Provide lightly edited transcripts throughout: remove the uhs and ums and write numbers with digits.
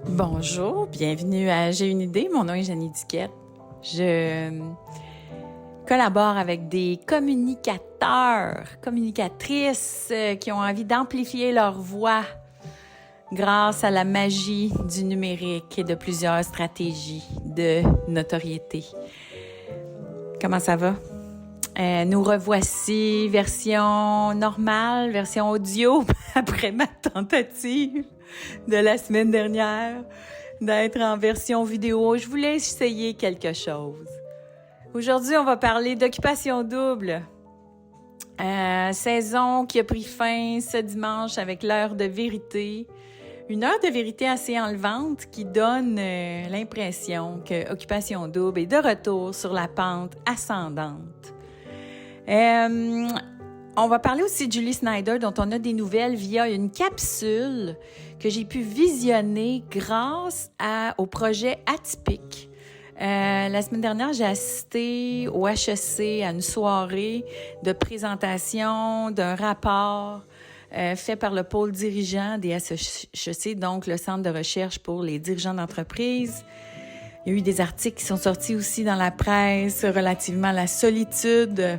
Bonjour, bienvenue à J'ai une idée. Mon nom est Jeannie Duquette. Je collabore avec des communicateurs, communicatrices qui ont envie d'amplifier leur voix grâce à la magie du numérique et de plusieurs stratégies de notoriété. Comment ça va? Nous revoici, version normale, version audio, après ma tentative de la semaine dernière d'être en version vidéo. Je voulais essayer quelque chose. Aujourd'hui, on va parler d'Occupation double. Saison qui a pris fin ce dimanche avec l'heure de vérité. Une heure de vérité assez enlevante qui donne l'impression que Occupation double est de retour sur la pente ascendante. On va parler aussi de Julie Snyder, dont on a des nouvelles via une capsule que j'ai pu visionner grâce au projet Atypique. La semaine dernière, j'ai assisté au HEC à une soirée de présentation d'un rapport fait par le pôle dirigeant des HEC, donc le Centre de recherche pour les dirigeants d'entreprise. Il y a eu des articles qui sont sortis aussi dans la presse relativement à la solitude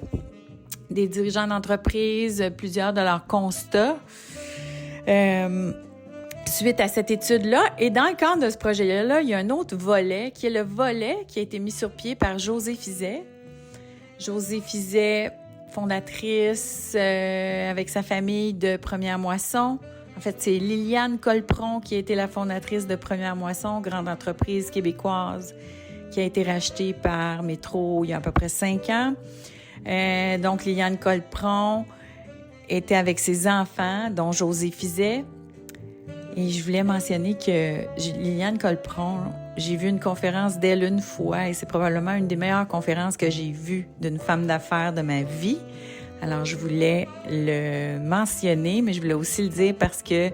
des dirigeants d'entreprise, plusieurs de leurs constats suite à cette étude-là. Et dans le cadre de ce projet-là, il y a un autre volet qui est le volet qui a été mis sur pied par Josée Fizet. Josée Fizet, fondatrice avec sa famille de Première Moisson. En fait, c'est Liliane Colpron qui a été la fondatrice de Première Moisson, grande entreprise québécoise qui a été rachetée par Métro il y a à peu près 5 ans. Donc, Liliane Colpron était avec ses enfants, dont Josée Fizet. Et je voulais mentionner que Liliane Colpron, j'ai vu une conférence d'elle une fois et c'est probablement une des meilleures conférences que j'ai vues d'une femme d'affaires de ma vie. Alors, je voulais le mentionner, mais je voulais aussi le dire parce que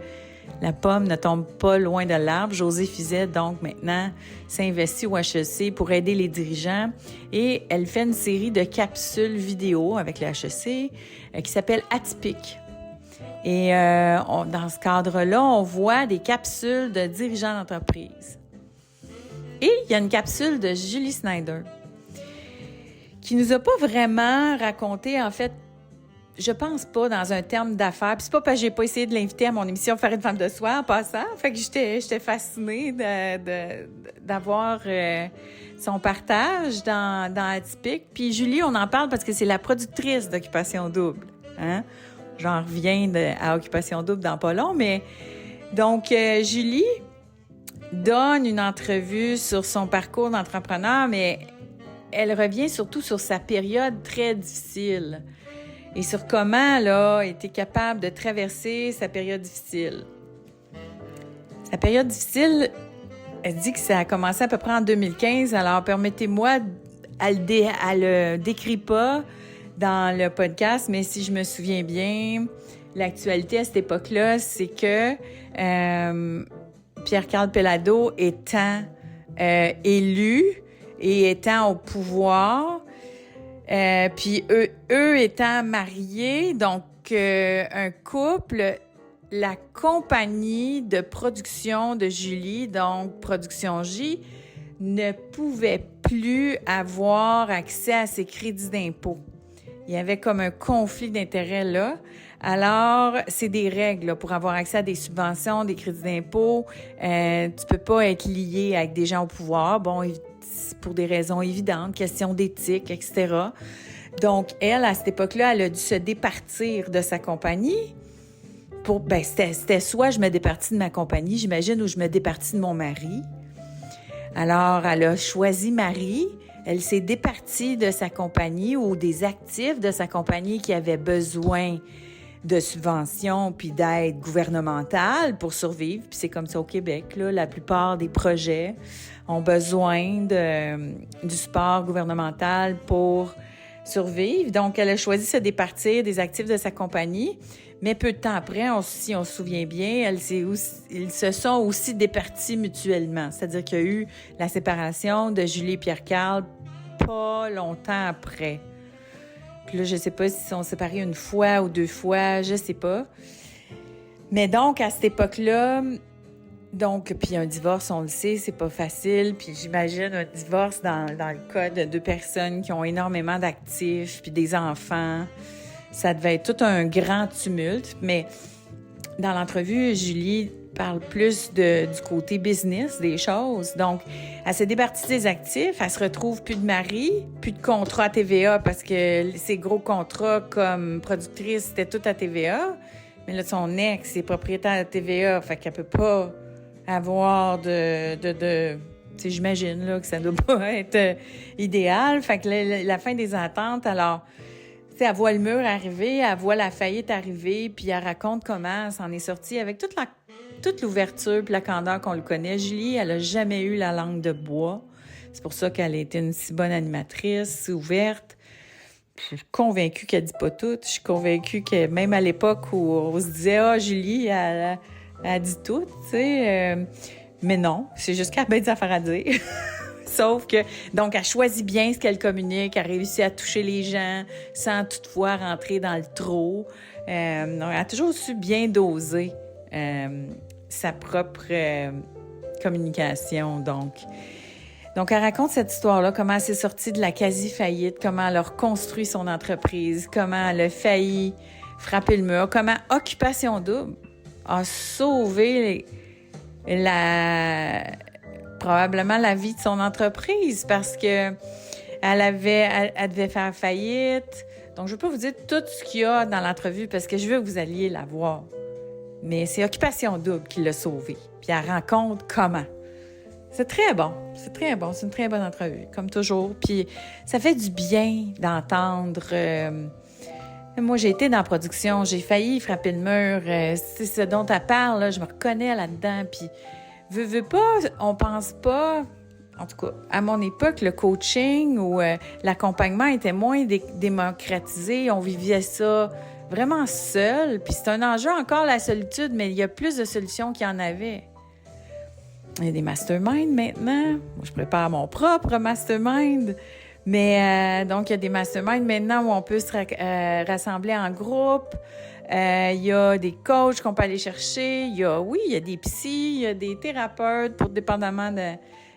la pomme ne tombe pas loin de l'arbre. Josée Fizet, donc, maintenant, s'investit au HEC pour aider les dirigeants et elle fait une série de capsules vidéo avec le HEC qui s'appelle Atypique. Et dans ce cadre-là, on voit des capsules de dirigeants d'entreprise. Et il y a une capsule de Julie Snyder qui nous a pas vraiment raconté, en fait, je pense pas dans un terme d'affaires. Puis c'est pas parce que j'ai pas essayé de l'inviter à mon émission Faire une femme de soi en passant. Fait que j'étais fascinée d'avoir son partage dans Atypique. Puis Julie, on en parle parce que c'est la productrice d'Occupation double. Hein? J'en reviens à Occupation double dans pas long. Mais donc, Julie donne une entrevue sur son parcours d'entrepreneur, mais elle revient surtout sur sa période très difficile. Et sur comment elle a été capable de traverser sa période difficile. Sa période difficile, elle dit que ça a commencé à peu près en 2015. Alors, permettez-moi, elle le décrit pas dans le podcast, mais si je me souviens bien, l'actualité à cette époque-là, c'est que Pierre-Carl Pellado étant élu et étant au pouvoir, puis eux étant mariés, donc un couple, la compagnie de production de Julie, donc Production J, ne pouvait plus avoir accès à ses crédits d'impôt. Il y avait comme un conflit d'intérêts là. Alors, c'est des règles là, pour avoir accès à des subventions, des crédits d'impôt. Tu peux pas être lié avec des gens au pouvoir. Bon, pour des raisons évidentes, questions d'éthique, etc. Donc, elle, à cette époque-là, elle a dû se départir de sa compagnie. C'était soit je me départis de ma compagnie, j'imagine, ou je me départis de mon mari. Alors, elle a choisi Marie. Elle s'est départie de sa compagnie ou des actifs de sa compagnie qui avaient besoin de subventions puis d'aide gouvernementale pour survivre. Puis c'est comme ça au Québec, là, la plupart des projets ont besoin du support gouvernemental pour survivre. Donc, elle a choisi de se départir des actifs de sa compagnie. Mais peu de temps après, si on se souvient bien, ils se sont aussi départis mutuellement. C'est-à-dire qu'il y a eu la séparation de Julie et Pierre-Carl pas longtemps après. Puis là, je sais pas s'ils sont séparés une fois ou 2 fois, je sais pas. Mais donc, à cette époque-là, Donc, puis un divorce, on le sait, c'est pas facile. Puis j'imagine un divorce dans le cas de deux personnes qui ont énormément d'actifs, puis des enfants. Ça devait être tout un grand tumulte. Mais dans l'entrevue, Julie parle plus du côté business des choses. Donc, elle s'est départie de ses actifs, elle se retrouve plus de mari, plus de contrat à TVA parce que ses gros contrats comme productrice, c'était tout à TVA. Mais là, son ex est propriétaire de TVA, fait qu'elle peut pas avoir tu sais, j'imagine là, que ça doit pas être idéal. Fait que la fin des ententes, alors, tu sais, elle voit le mur arriver, elle voit la faillite arriver, puis elle raconte comment elle s'en est sortie avec toute l'ouverture puis la candeur qu'on le connaît. Julie, elle a jamais eu la langue de bois. C'est pour ça qu'elle a été une si bonne animatrice, ouverte. Je suis convaincue qu'elle dit pas tout. Je suis convaincue que même à l'époque où on se disait « Ah, Julie, elle dit tout », tu sais. Mais non, c'est juste qu'elle a bien des affaires à dire. Sauf que, donc, elle choisit bien ce qu'elle communique, elle réussit à toucher les gens sans toutefois rentrer dans le trop. Elle a toujours su bien doser sa propre communication, donc. Donc, elle raconte cette histoire-là, comment elle s'est sortie de la quasi-faillite, comment elle a reconstruit son entreprise, comment elle a failli frapper le mur, comment Occupation Double a sauvé probablement la vie de son entreprise parce que elle devait faire faillite. Donc, je ne veux pas vous dire tout ce qu'il y a dans l'entrevue parce que je veux que vous alliez la voir. Mais c'est Occupation Double qui l'a sauvée. Puis elle raconte comment. C'est très bon. C'est très bon. C'est une très bonne entrevue, comme toujours. Puis ça fait du bien d'entendre. Moi, j'ai été dans la production. J'ai failli frapper le mur. C'est ce dont elle parle. Là, je me reconnais là-dedans. Puis, veux pas, on pense pas. En tout cas, à mon époque, le coaching ou l'accompagnement était moins démocratisé. On vivait ça vraiment seul. Puis c'est un enjeu encore, la solitude, mais il y a plus de solutions qu'il y en avait. Il y a des masterminds maintenant. Moi, je prépare mon propre mastermind. Mais donc, il y a des masterminds maintenant où on peut se rassembler en groupe. Il y a des coachs qu'on peut aller chercher. Il y a des psys, il y a des thérapeutes pour dépendamment de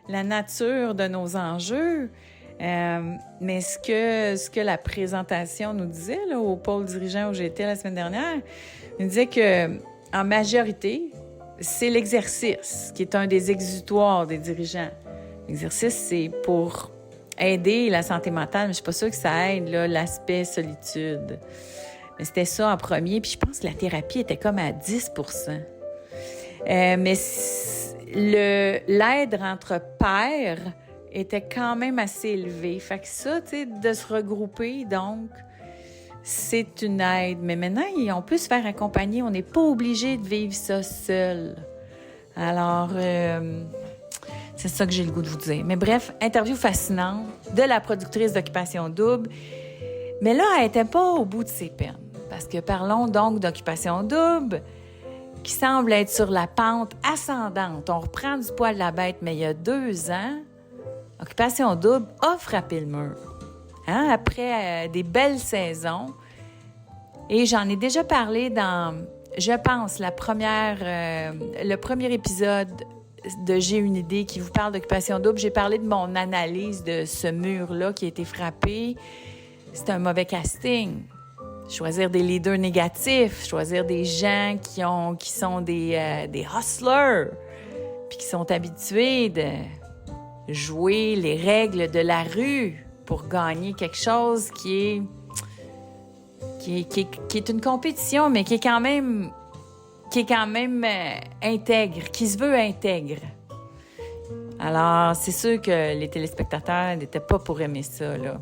la nature de nos enjeux. Mais ce que la présentation nous disait là, au pôle dirigeant où j'étais la semaine dernière, il nous disait que en majorité, c'est l'exercice qui est un des exutoires des dirigeants. L'exercice, c'est pour aider la santé mentale, mais je suis pas sûre que ça aide là, l'aspect solitude. Mais c'était ça en premier, puis je pense que la thérapie était comme à 10%. Mais l'aide entre pairs était quand même assez élevée. Fait que ça, tu sais, de se regrouper, donc, c'est une aide. Mais maintenant, on peut se faire accompagner. On n'est pas obligé de vivre ça seul. Alors, c'est ça que j'ai le goût de vous dire. Mais bref, interview fascinante de la productrice d'Occupation Double. Mais là, elle n'était pas au bout de ses peines. Parce que parlons donc d'Occupation Double, qui semble être sur la pente ascendante. On reprend du poil de la bête, mais il y a 2 ans, Occupation Double a frappé le mur. Hein? Après des belles saisons. Et j'en ai déjà parlé dans, je pense, le premier épisode de J'ai une idée qui vous parle d'Occupation Double. J'ai parlé de mon analyse de ce mur-là qui a été frappé. C'est un mauvais casting. Choisir des leaders négatifs, choisir des gens qui sont des hustlers, puis qui sont habitués de jouer les règles de la rue pour gagner quelque chose qui est une compétition, mais qui est quand même intègre, qui se veut intègre. Alors, c'est sûr que les téléspectateurs n'étaient pas pour aimer ça, là.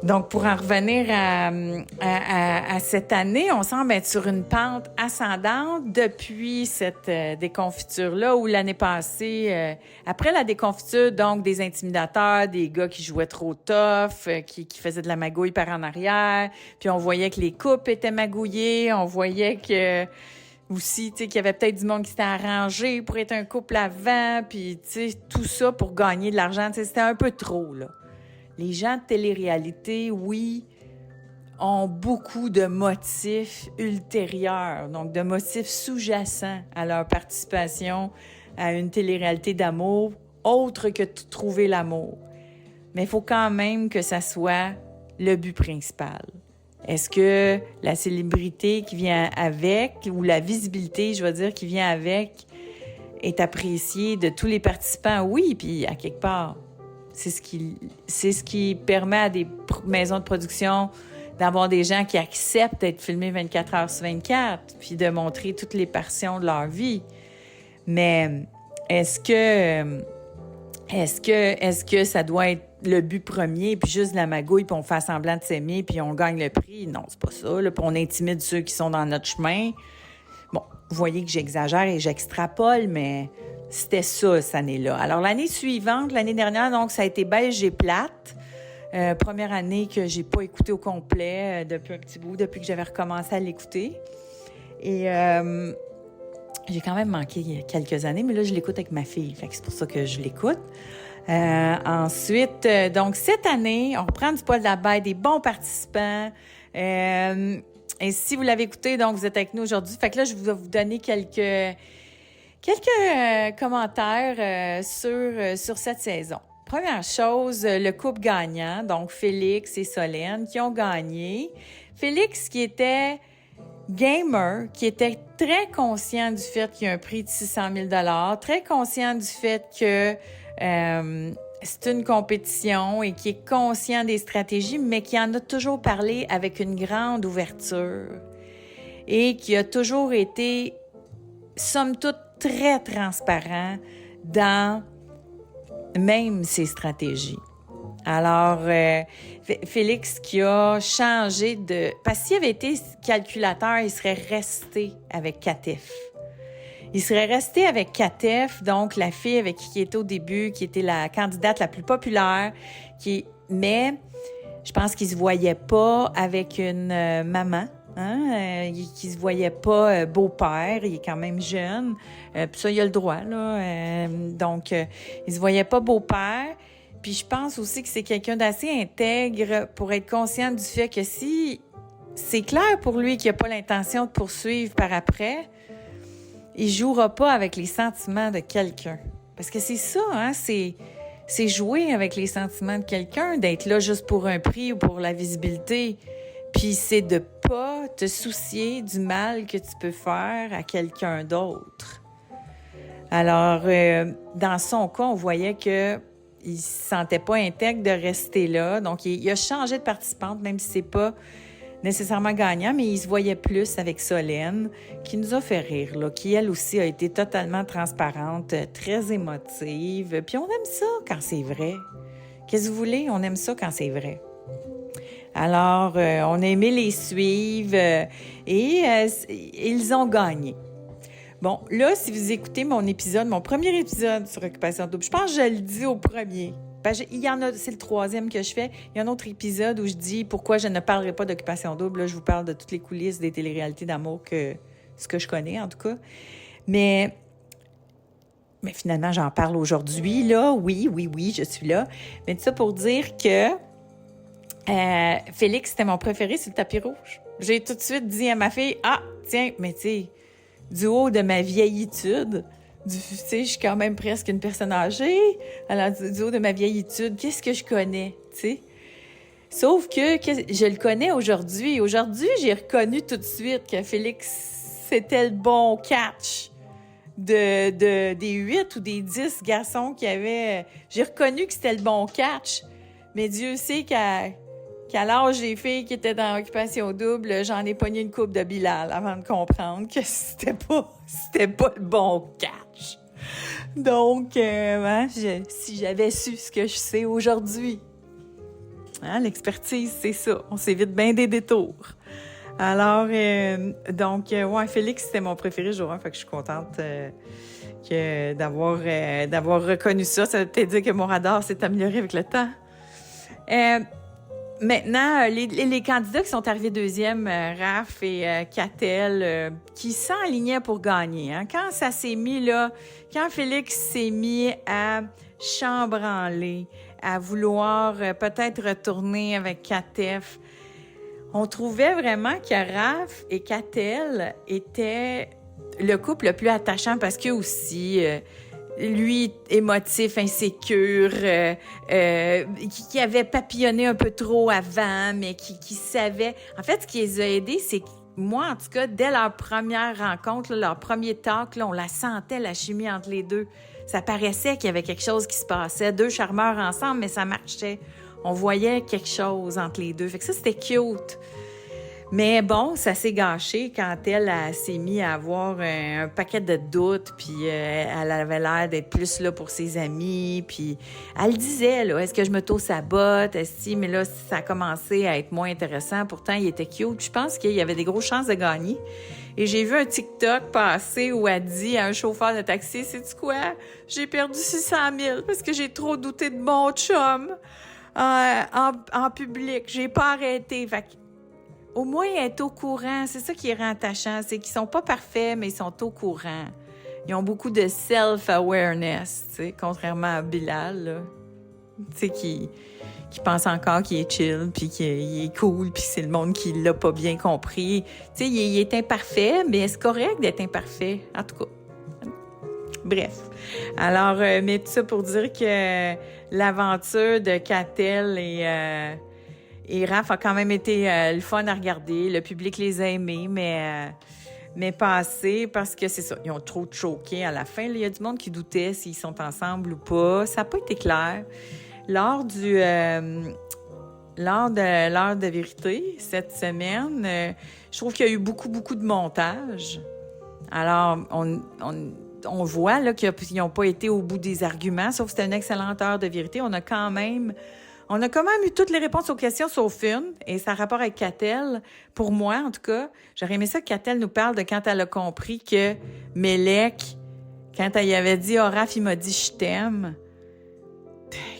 Donc, pour en revenir à cette année, on semble être sur une pente ascendante depuis cette déconfiture-là, où l'année passée, après la déconfiture, donc des intimidateurs, des gars qui jouaient trop tough, qui faisaient de la magouille par en arrière, puis on voyait que les couples étaient magouillés, on voyait que aussi, tu sais, qu'il y avait peut-être du monde qui s'était arrangé pour être un couple avant, puis tu sais, tout ça pour gagner de l'argent, tu sais, c'était un peu trop, là. Les gens de télé-réalité, oui, ont beaucoup de motifs ultérieurs, donc de motifs sous-jacents à leur participation à une télé-réalité d'amour, autre que de trouver l'amour. Mais il faut quand même que ça soit le but principal. Est-ce que la célébrité qui vient avec, ou la visibilité, je veux dire, qui vient avec, est appréciée de tous les participants? Oui, puis à quelque part, c'est ce qui permet à des maisons de production d'avoir des gens qui acceptent d'être filmés 24 heures sur 24, puis de montrer toutes les passions de leur vie. Mais est-ce que ça doit être le but premier, puis juste la magouille, puis on fait semblant de s'aimer, puis on gagne le prix? Non, c'est pas ça. Là, puis on intimide ceux qui sont dans notre chemin. Bon, vous voyez que j'exagère et j'extrapole, mais c'était ça, cette année-là. Alors, l'année suivante, l'année dernière, donc, ça a été Beige et plate. Première année que j'ai pas écouté au complet depuis un petit bout, depuis que j'avais recommencé à l'écouter. Et j'ai quand même manqué quelques années, mais là, je l'écoute avec ma fille. Fait que c'est pour ça que je l'écoute. Ensuite, donc, cette année, on reprend du poil de la bête, des bons participants. Et si vous l'avez écouté, donc, vous êtes avec nous aujourd'hui. Fait que là, je vais vous donner quelques commentaires sur cette saison. Première chose, le couple gagnant, donc Félix et Solène, qui ont gagné. Félix, qui était gamer, qui était très conscient du fait qu'il y a un prix de 600 000 $, très conscient du fait que c'est une compétition et qui est conscient des stratégies, mais qui en a toujours parlé avec une grande ouverture et qui a toujours été, somme toute, très transparent dans même ses stratégies. Alors, Félix qui a changé de... Parce qu'il avait été calculateur, il serait resté avec Katef. Il serait resté avec Katef, donc la fille avec qui il était au début, qui était la candidate la plus populaire, mais je pense qu'il se voyait pas avec une maman. Qui se voyait pas beau-père, il est quand même jeune, puis ça, il a le droit, là. Donc, il se voyait pas beau-père. Puis je pense aussi que c'est quelqu'un d'assez intègre pour être conscient du fait que si c'est clair pour lui qu'il n'a pas l'intention de poursuivre par après, il jouera pas avec les sentiments de quelqu'un. Parce que c'est ça, c'est jouer avec les sentiments de quelqu'un, d'être là juste pour un prix ou pour la visibilité. Puis c'est de pas te soucier du mal que tu peux faire à quelqu'un d'autre. Alors, dans son cas, on voyait que il se sentait pas intègre de rester là. Donc, il a changé de participante, même si c'est pas nécessairement gagnant, mais il se voyait plus avec Solène, qui nous a fait rire, là, qui, elle aussi, a été totalement transparente, très émotive. Puis on aime ça quand c'est vrai. Qu'est-ce que vous voulez? On aime ça quand c'est vrai. Alors, on a aimé les suivre et ils ont gagné. Bon, là, si vous écoutez mon premier épisode sur Occupation Double, je pense que je le dis au premier. Il y en a, c'est le 3e que je fais. Il y a un autre épisode où je dis pourquoi je ne parlerai pas d'Occupation Double. Là, je vous parle de toutes les coulisses des téléréalités d'amour, ce que je connais en tout cas. Mais finalement, j'en parle aujourd'hui, là. Oui, je suis là. Mais tout ça pour dire que Félix, c'était mon préféré sur le tapis rouge. J'ai tout de suite dit à ma fille, tiens, mais tu sais, du haut de ma vieillitude, tu sais, je suis quand même presque une personne âgée, alors du haut de ma vieillitude, qu'est-ce que je connais, tu sais? Sauf que je le connais aujourd'hui. Aujourd'hui, j'ai reconnu tout de suite que Félix, c'était le bon catch des 8 ou des 10 garçons qu'il y avait. J'ai reconnu que c'était le bon catch, mais Dieu sait qu'à l'âge des filles qui étaient dans Occupation Double, j'en ai pogné une coupe de Bilal avant de comprendre que c'était pas le bon catch. Donc, si j'avais su ce que je sais aujourd'hui, l'expertise, c'est ça. On s'évite bien des détours. Alors, Félix, c'était mon préféré jour 1, fait que je suis contente d'avoir reconnu ça. Ça veut peut-être dire que mon radar s'est amélioré avec le temps. Maintenant, les candidats qui sont arrivés deuxième, Raph et Catel, qui s'enlignaient pour gagner. Quand ça s'est mis là, quand Félix s'est mis à chambranler, à vouloir peut-être retourner avec Katef, On trouvait vraiment que Raph et Catel étaient le couple le plus attachant parce que aussi, lui, émotif, insécure, qui avait papillonné un peu trop avant, mais qui savait... En fait, ce qui les a aidés, c'est que moi, en tout cas, dès leur première rencontre, là, leur premier talk, là, on la sentait, la chimie entre les deux. Ça paraissait qu'il y avait quelque chose qui se passait. Deux charmeurs ensemble, mais ça marchait. On voyait quelque chose entre les deux. Fait que ça, c'était cute. Mais bon, ça s'est gâché quand elle s'est mise à avoir un paquet de doutes, puis elle avait l'air d'être plus là pour ses amis, puis elle disait, là, est-ce que je m'auto-sabote, mais là, ça a commencé à être moins intéressant. Pourtant, il était cute. Je pense qu'il y avait des grosses chances de gagner. Et j'ai vu un TikTok passer où elle dit à un chauffeur de taxi, sais-tu quoi? J'ai perdu 600 000 parce que j'ai trop douté de mon chum en public. J'ai pas arrêté. Fait que, au moins, elle est au courant. C'est ça qui est attachant. C'est qu'ils sont pas parfaits, mais ils sont au courant. Ils ont beaucoup de self-awareness, tu sais, contrairement à Bilal, là. Tu sais, qui pense encore qu'il est chill, puis qu'il est cool, puis c'est le monde qui l'a pas bien compris. Tu sais, il est imparfait, mais c'est correct d'être imparfait, en tout cas. Bref. Alors, mais tout ça pour dire que l'aventure de Catel et Raph a quand même été le fun à regarder. Le public les a aimés, mais passé parce que c'est ça. Ils ont trop choqué à la fin. Il y a du monde qui doutait s'ils sont ensemble ou pas. Ça n'a pas été clair. Lors de l'heure de vérité, cette semaine, je trouve qu'il y a eu beaucoup, beaucoup de montage. Alors, on voit là, qu'ils n'ont pas été au bout des arguments, sauf que c'était une excellente heure de vérité. On a quand même eu toutes les réponses aux questions sauf une, et ça a rapport avec Catel. Pour moi, en tout cas, j'aurais aimé ça que Catel nous parle de quand elle a compris que Mélec, quand elle y avait dit « Oh, Raph, il m'a dit « je t'aime »,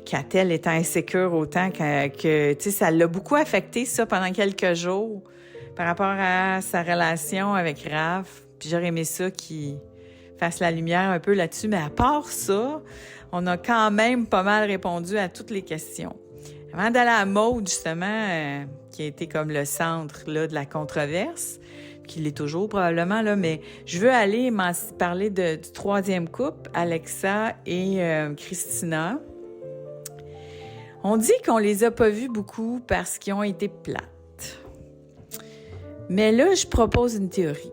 Catel était insécure autant que tu sais, ça l'a beaucoup affecté, ça, pendant quelques jours, par rapport à sa relation avec Raph. Puis j'aurais aimé ça qu'il fasse la lumière un peu là-dessus. Mais à part ça, on a quand même pas mal répondu à toutes les questions. Avant d'aller à Maude, justement, qui a été comme le centre là, de la controverse, qui l'est toujours probablement, là, mais je veux aller parler du troisième couple, Alexa et Christina. On dit qu'on les a pas vus beaucoup parce qu'ils ont été plates. Mais là, je propose une théorie.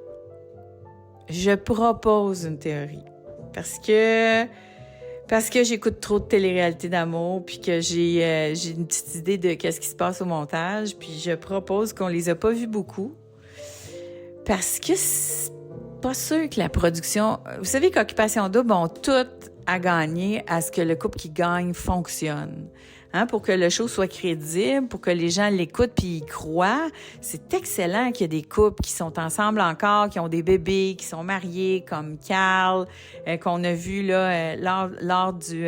Parce que j'écoute trop de télé-réalité d'amour, puis que j'ai une petite idée de qu'est-ce qui se passe au montage, puis je propose qu'on les a pas vus beaucoup. Parce que c'est pas sûr que la production... Vous savez qu'Occupation Double ont tout à gagner à ce que le couple qui gagne fonctionne. Hein, pour que le show soit crédible, pour que les gens l'écoutent puis y croient. C'est excellent qu'il y ait des couples qui sont ensemble encore, qui ont des bébés, qui sont mariés, comme Carl, qu'on a vu là lors du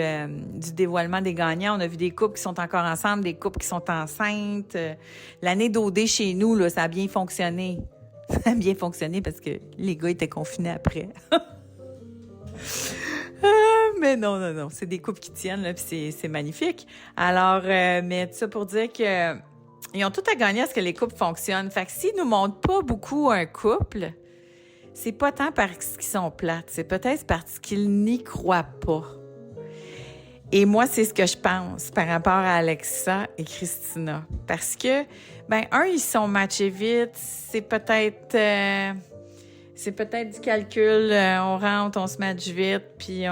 dévoilement des gagnants. On a vu des couples qui sont encore ensemble, des couples qui sont enceintes. L'année d'OD chez nous, là, ça a bien fonctionné. Ça a bien fonctionné parce que les gars étaient confinés après. Mais non, c'est des couples qui tiennent, là, puis c'est magnifique. Alors, mais tout ça pour dire que ils ont tout à gagner à ce que les couples fonctionnent. Fait que s'ils nous montrent pas beaucoup un couple, c'est pas tant parce qu'ils sont plates, c'est peut-être parce qu'ils n'y croient pas. Et moi, c'est ce que je pense par rapport à Alexa et Christina. Parce que, ils sont matchés vite, c'est peut-être du calcul, on rentre, on se match vite, puis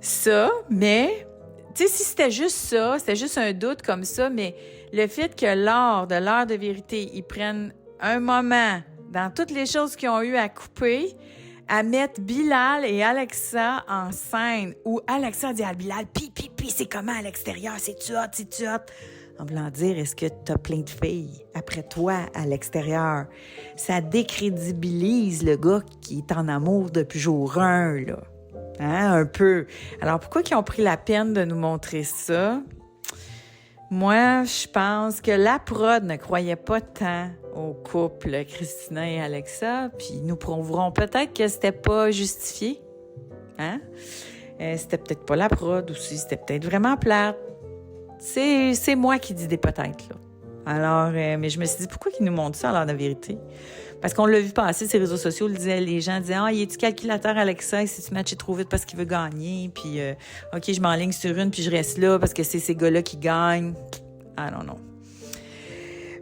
ça, mais, tu sais, si c'était juste ça, c'était juste un doute comme ça, mais le fait que lors de l'heure de vérité, ils prennent un moment dans toutes les choses qu'ils ont eu à couper, à mettre Bilal et Alexa en scène, où Alexa dit à Bilal, puis, c'est comment à l'extérieur, c'est-tu hot? En voulant dire, est-ce que t'as plein de filles après toi à l'extérieur? Ça décrédibilise le gars qui est en amour depuis jour 1, là. Hein, un peu. Alors, pourquoi ils ont pris la peine de nous montrer ça? Moi, je pense que la prod ne croyait pas tant au couple Christina et Alexa, puis ils nous prouveront peut-être que c'était pas justifié. Hein? C'était peut-être pas la prod aussi, c'était peut-être vraiment plate. C'est moi qui dis des peut-être, là. Alors, mais je me suis dit, pourquoi qu'ils nous montrent ça, alors, la vérité? Parce qu'on l'a vu passer sur les réseaux sociaux, les gens disaient « Ah, il est-tu calculateur Alexa, si tu matches trop vite parce qu'il veut gagner? » Puis, OK, je m'enligne sur une, puis je reste là parce que c'est ces gars-là qui gagnent. I don't know.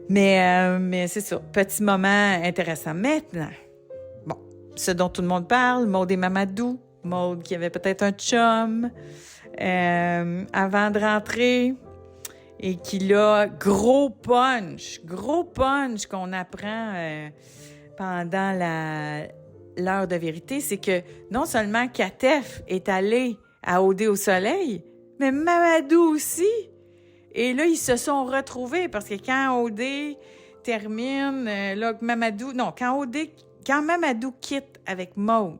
Mais c'est ça, petit moment intéressant. Maintenant, bon, ce dont tout le monde parle, Maud et Mamadou. Maud qui avait peut-être un chum avant de rentrer et qui là, gros punch qu'on apprend pendant l'heure de vérité, c'est que non seulement Katef est allé à OD au soleil, mais Mamadou aussi. Et là, ils se sont retrouvés parce que quand OD termine, là, quand Mamadou quitte avec Maud,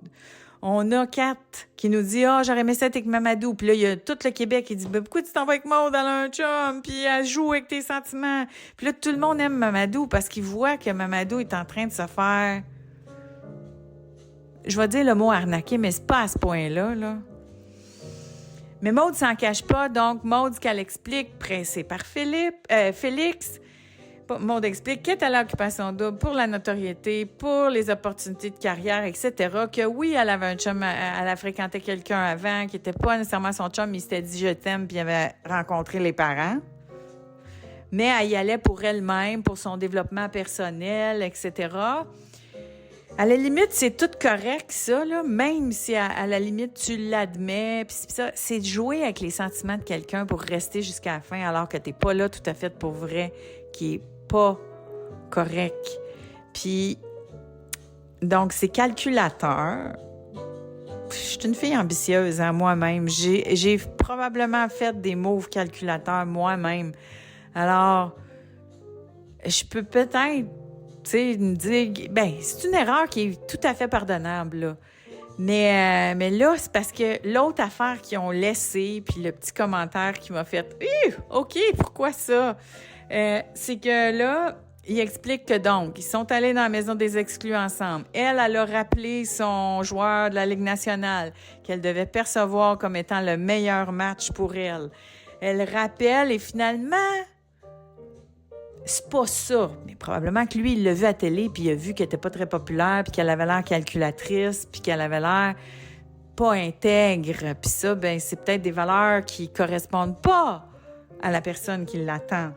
on a Kat qui nous dit « Ah, j'aurais aimé ça être avec Mamadou. » Puis là, il y a tout le Québec qui dit « Ben, pourquoi tu t'en vas avec Maud? Elle a un chum, puis elle joue avec tes sentiments. » Puis là, tout le monde aime Mamadou parce qu'il voit que Mamadou est en train de se faire... Je vais dire le mot arnaquer, mais c'est pas à ce point-là, là. Mais Maud s'en cache pas, donc Maud, ce qu'elle explique, pressée par Félix, Maud explique qu'elle est à l'occupation double pour la notoriété, pour les opportunités de carrière, etc. Que oui, elle avait un chum, elle a fréquenté quelqu'un avant qui n'était pas nécessairement son chum, mais il s'était dit « je t'aime » puis il avait rencontré les parents. Mais elle y allait pour elle-même, pour son développement personnel, etc. À la limite, c'est tout correct, ça, là, même si à la limite, tu l'admets. Puis ça, c'est de jouer avec les sentiments de quelqu'un pour rester jusqu'à la fin alors que t'es pas là tout à fait pour vrai, qui est pas correct. Puis, donc, c'est calculateur. Je suis une fille ambitieuse, hein, moi-même. J'ai probablement fait des moves calculateurs moi-même. Alors, je peux peut-être, tu sais, me dire, ben, c'est une erreur qui est tout à fait pardonnable, là. Mais là, c'est parce que l'autre affaire qu'ils ont laissé, puis le petit commentaire qui m'a fait « OK, pourquoi ça? » c'est que là, il explique que donc, ils sont allés dans la maison des exclus ensemble. Elle a rappelé son joueur de la Ligue nationale qu'elle devait percevoir comme étant le meilleur match pour elle. Elle rappelle et finalement, c'est pas ça. Mais probablement que lui, il l'a vu à la télé puis il a vu qu'elle était pas très populaire puis qu'elle avait l'air calculatrice puis qu'elle avait l'air pas intègre. Puis ça, ben c'est peut-être des valeurs qui correspondent pas à la personne qui l'attend.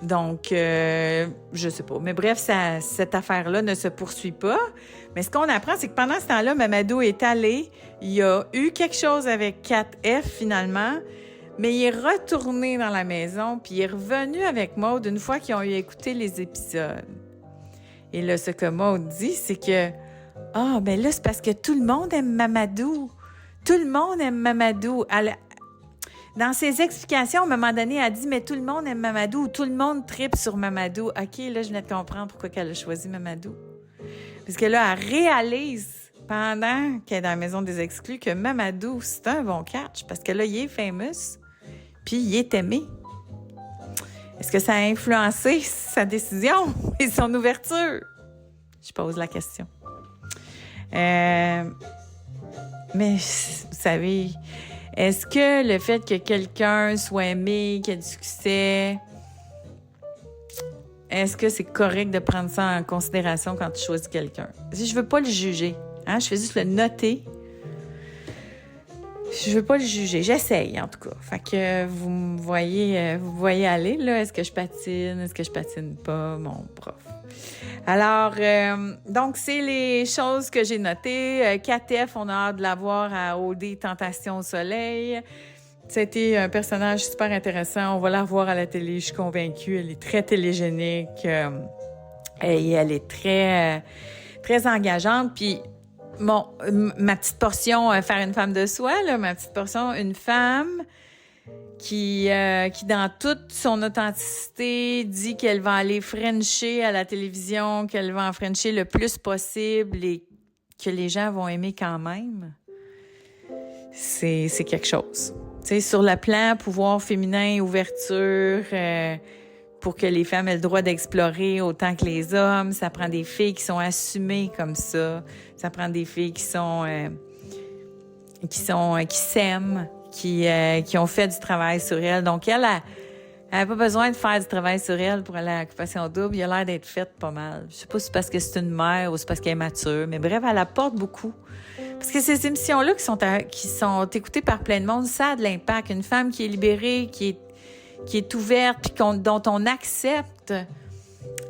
Donc, je sais pas. Mais bref, cette affaire-là ne se poursuit pas. Mais ce qu'on apprend, c'est que pendant ce temps-là, Mamadou est allé. Il y a eu quelque chose avec 4F, finalement. Mais il est retourné dans la maison, puis il est revenu avec Maud une fois qu'ils ont eu écouté les épisodes. Et là, ce que Maud dit, c'est que « Ah, ben là, c'est parce que tout le monde aime Mamadou. Tout le monde aime Mamadou. » Dans ses explications, à un moment donné, elle a dit « Mais tout le monde aime Mamadou. » ou « Tout le monde tripe sur Mamadou. » OK, là, je venais de comprendre pourquoi elle a choisi Mamadou. Parce que là, elle réalise, pendant qu'elle est dans la maison des exclus, que Mamadou, c'est un bon catch. Parce que là, il est famous, puis il est aimé. Est-ce que ça a influencé sa décision et son ouverture? Je pose la question. Mais, vous savez... Est-ce que le fait que quelqu'un soit aimé, qu'il ait du succès, est-ce que c'est correct de prendre ça en considération quand tu choisis quelqu'un? Je veux pas le juger. Hein? Je fais juste le noter. Je veux pas le juger. J'essaye, en tout cas. Fait que vous me voyez aller, là. Est-ce que je patine? Est-ce que je patine pas? Mon prof. Alors, donc, c'est les choses que j'ai notées. KTF, on a hâte de la voir à OD Tentation au soleil. C'était un personnage super intéressant. On va la revoir à la télé, je suis convaincue. Elle est très télégénique et elle est très, très engageante. Puis, bon, ma petite portion, faire une femme de soi, là, ma petite portion, une femme qui dans toute son authenticité, dit qu'elle va aller frencher à la télévision, qu'elle va en frencher le plus possible et que les gens vont aimer quand même. C'est quelque chose. Tu sais, sur le plan pouvoir féminin, ouverture, pour que les femmes aient le droit d'explorer autant que les hommes, ça prend des filles qui sont assumées comme ça. Ça prend des filles qui s'aiment, qui ont fait du travail sur elles. Donc, elle Elle n'a pas besoin de faire du travail sur elle pour aller à l'occupation double. Il a l'air d'être faite pas mal. Je sais pas si c'est parce que c'est une mère ou c'est parce qu'elle est mature, mais bref, elle apporte beaucoup. Parce que ces émissions-là qui sont écoutées par plein de monde, ça a de l'impact. Une femme qui est libérée, qui est ouverte, puis dont on accepte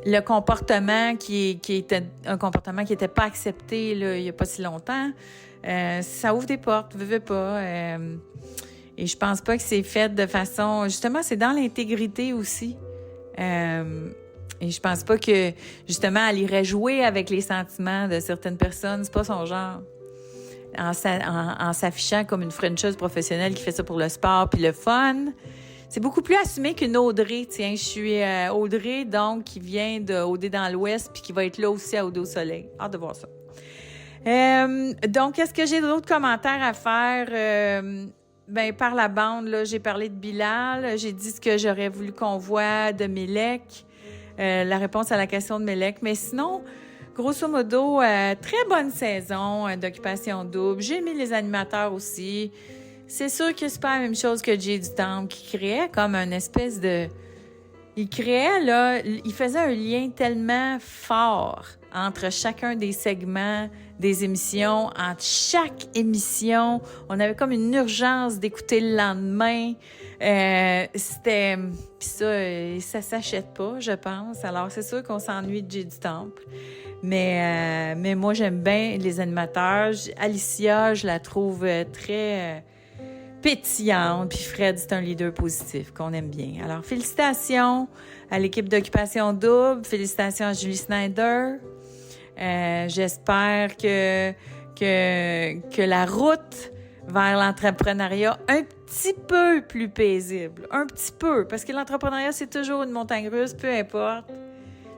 le comportement qui était un comportement qui n'était pas accepté là, il n'y a pas si longtemps, ça ouvre des portes, veux pas. Et je pense pas que c'est fait de façon... Justement, c'est dans l'intégrité aussi. Et je pense pas que, justement, elle irait jouer avec les sentiments de certaines personnes. C'est pas son genre. En s'affichant comme une Frencheuse professionnelle qui fait ça pour le sport puis le fun. C'est beaucoup plus assumé qu'une Audrey. Tiens, je suis Audrey, donc, qui vient de Audrey dans l'Ouest puis qui va être là aussi à Audrey au Soleil. Hâte de voir ça. Donc, est-ce que j'ai d'autres commentaires à faire? Par la bande, là, j'ai parlé de Bilal. J'ai dit ce que j'aurais voulu qu'on voit de Mélec. La réponse à la question de Mélec. Mais sinon, grosso modo, très bonne saison d'Occupation Double. J'ai mis les animateurs aussi. C'est sûr que c'est pas la même chose que Jay du Temple qui créait comme une espèce de... Il créait, là, il faisait un lien tellement fort entre chacun des segments des émissions, entre chaque émission. On avait comme une urgence d'écouter le lendemain. C'était... Puis ça s'achète pas, je pense. Alors, c'est sûr qu'on s'ennuie de Jay du Temple. Mais moi, j'aime bien les animateurs. Alicia, je la trouve très... pétillante, puis Fred, c'est un leader positif qu'on aime bien. Alors, félicitations à l'équipe d'Occupation Double, félicitations à Julie Snyder. J'espère que la route vers l'entrepreneuriat un petit peu plus paisible, un petit peu, parce que l'entrepreneuriat, c'est toujours une montagne russe, peu importe.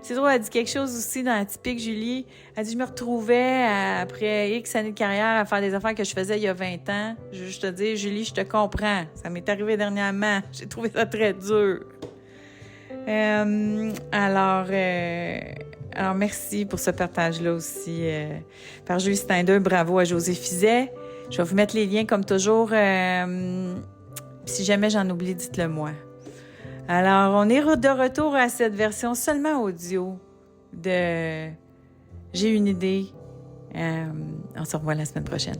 C'est drôle, elle dit quelque chose aussi dans la typique Julie. Elle dit, je me retrouvais après X années de carrière à faire des affaires que je faisais il y a 20 ans. Je veux juste te dire, Julie, je te comprends. Ça m'est arrivé dernièrement. J'ai trouvé ça très dur. Alors, merci pour ce partage-là aussi par Julie Snyder. Bravo à José Fizet. Je vais vous mettre les liens comme toujours. Si jamais j'en oublie, dites-le moi. Alors, on est de retour à cette version seulement audio de J'ai une idée. On se revoit la semaine prochaine.